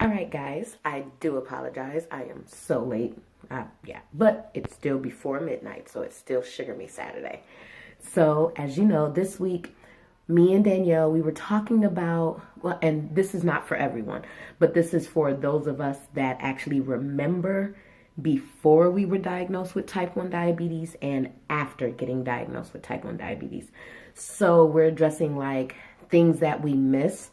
All right, guys, I do apologize. I am so late. Yeah, but it's still before midnight, so it's still Sugar Me Saturday. So, as you know, this week, me and Danielle, we were talking about, well, and this is not for everyone, but this is for those of us that actually remember before we were diagnosed with type 1 diabetes and after getting diagnosed with type 1 diabetes. So, we're addressing like things that we miss.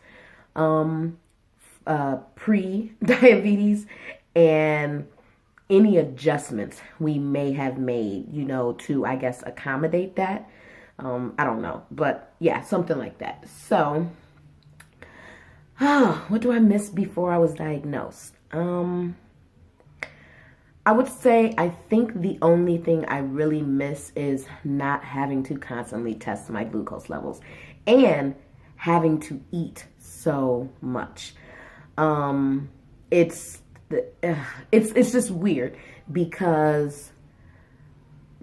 Pre-diabetes and any adjustments we may have made, to, I guess, accommodate that. I don't know, but yeah, something like that. So, what do I miss before I was diagnosed? I would say I think the only thing I really miss is not having to constantly test my glucose levels and having to eat so much. It's it's just weird because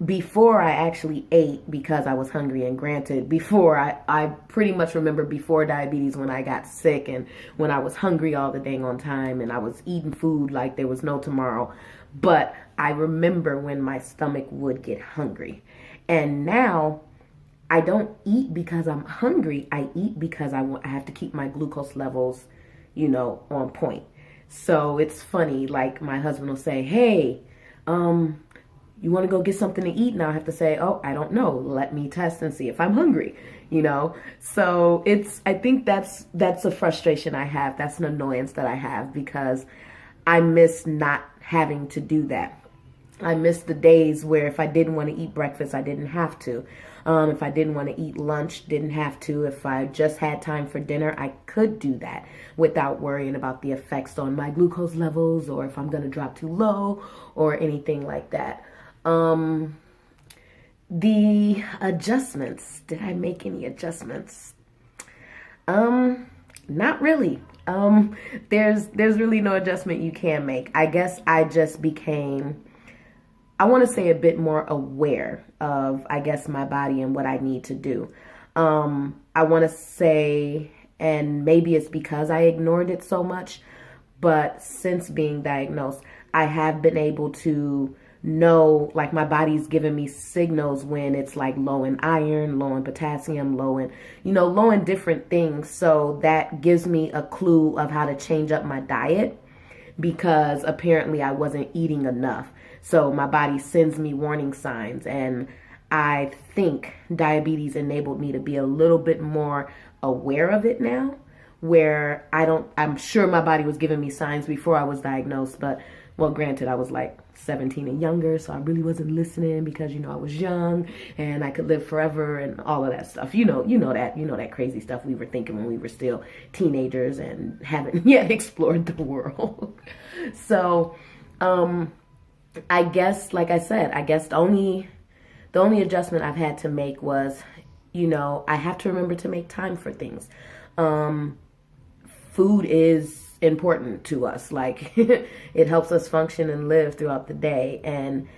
before I actually ate because I was hungry, and granted, before I pretty much remember before diabetes when I got sick and when I was hungry all the dang on time and I was eating food like there was no tomorrow. But I remember when my stomach would get hungry. And now I don't eat because I'm hungry. I eat because I have to keep my glucose levels, on point. So it's funny, like my husband will say, hey, you want to go get something to eat? And I'll have to say, oh, I don't know. Let me test and see if I'm hungry, So I think that's a frustration I have. That's an annoyance that I have because I miss not having to do that. I miss the days where if I didn't want to eat breakfast, I didn't have to. If I didn't want to eat lunch, didn't have to. If I just had time for dinner, I could do that without worrying about the effects on my glucose levels or if I'm going to drop too low or anything like that. The adjustments, did I make any adjustments? Not really. There's really no adjustment you can make. I guess I just became, I want to say, a bit more aware of, I guess, my body and what I need to do. I want to say, and maybe it's because I ignored it so much, but since being diagnosed, I have been able to know, like, my body's giving me signals when it's like low in iron, low in potassium, low in different things. So that gives me a clue of how to change up my diet because apparently I wasn't eating enough. So my body sends me warning signs, and I think diabetes enabled me to be a little bit more aware of it now, where I'm sure my body was giving me signs before I was diagnosed, but well, granted, I was like 17 and younger, so I really wasn't listening because, I was young and I could live forever and all of that stuff. You know that crazy stuff we were thinking when we were still teenagers and haven't yet explored the world. So, I guess, like I said, the only adjustment I've had to make was, I have to remember to make time for things. Food is important to us. Like, it helps us function and live throughout the day. And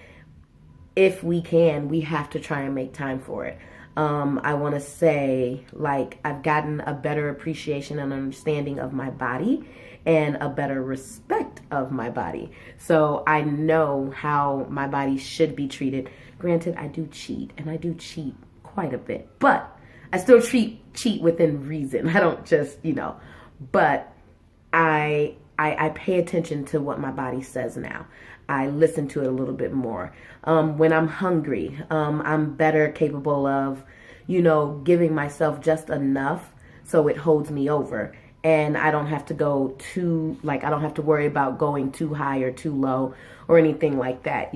if we can, we have to try and make time for it. I want to say, like, I've gotten a better appreciation and understanding of my body and a better respect of my body. So I know how my body should be treated. Granted, I do cheat, and I do cheat quite a bit, but I still cheat within reason. I don't just, but I pay attention to what my body says now. I listen to it a little bit more. When I'm hungry, I'm better capable of, giving myself just enough so it holds me over. And I don't have to I don't have to worry about going too high or too low or anything like that,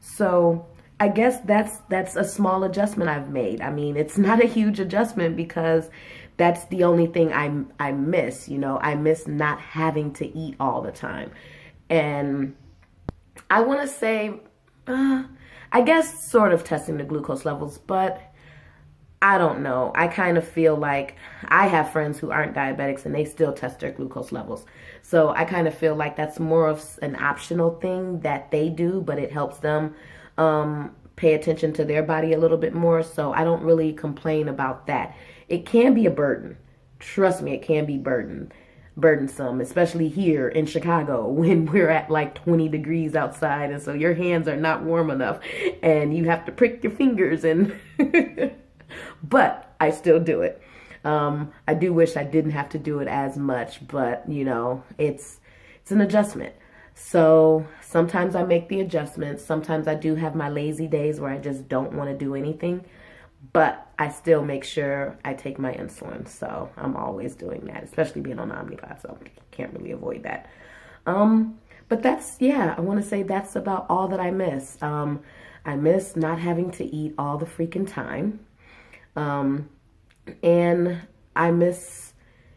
So I guess that's a small adjustment I've made. I mean, it's not a huge adjustment because that's the only thing I miss, I miss not having to eat all the time. And I want to say, I guess sort of testing the glucose levels, but I don't know. I kind of feel like I have friends who aren't diabetics and they still test their glucose levels. So I kind of feel like that's more of an optional thing that they do, but it helps them pay attention to their body a little bit more. So I don't really complain about that. It can be a burden. Trust me, it can be a burden. burdensome, especially here in Chicago when we're at like 20 degrees outside. And so your hands are not warm enough and you have to prick your fingers and, but I still do it. I do wish I didn't have to do it as much, but you know, it's an adjustment. So sometimes I make the adjustments. Sometimes I do have my lazy days where I just don't want to do anything, but I still make sure I take my insulin. So I'm always doing that, especially being on Omnipod, so I can't really avoid that. But that's, yeah, I want to say that's about all that I miss. I miss not having to eat all the freaking time. And I miss,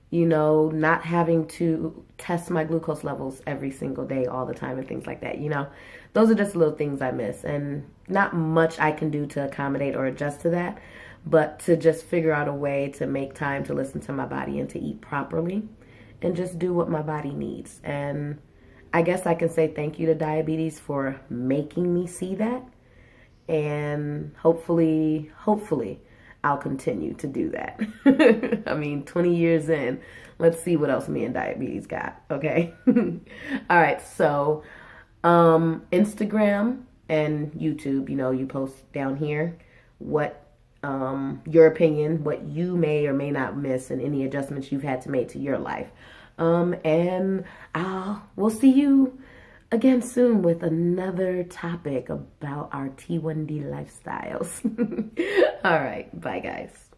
you know, not having to test my glucose levels every single day all the time and things like that. You know, those are just little things I miss, and not much I can do to accommodate or adjust to that, but to just figure out a way to make time to listen to my body and to eat properly and just do what my body needs. And I guess I can say thank you to diabetes for making me see that. And hopefully, I'll continue to do that. I mean, 20 years in, let's see what else me and diabetes got, okay? All right, so Instagram and YouTube, you know, you post down here what your opinion, what you may or may not miss, and any adjustments you've had to make to your life. And we'll see you again soon with another topic about our T1D lifestyles. All right, bye guys.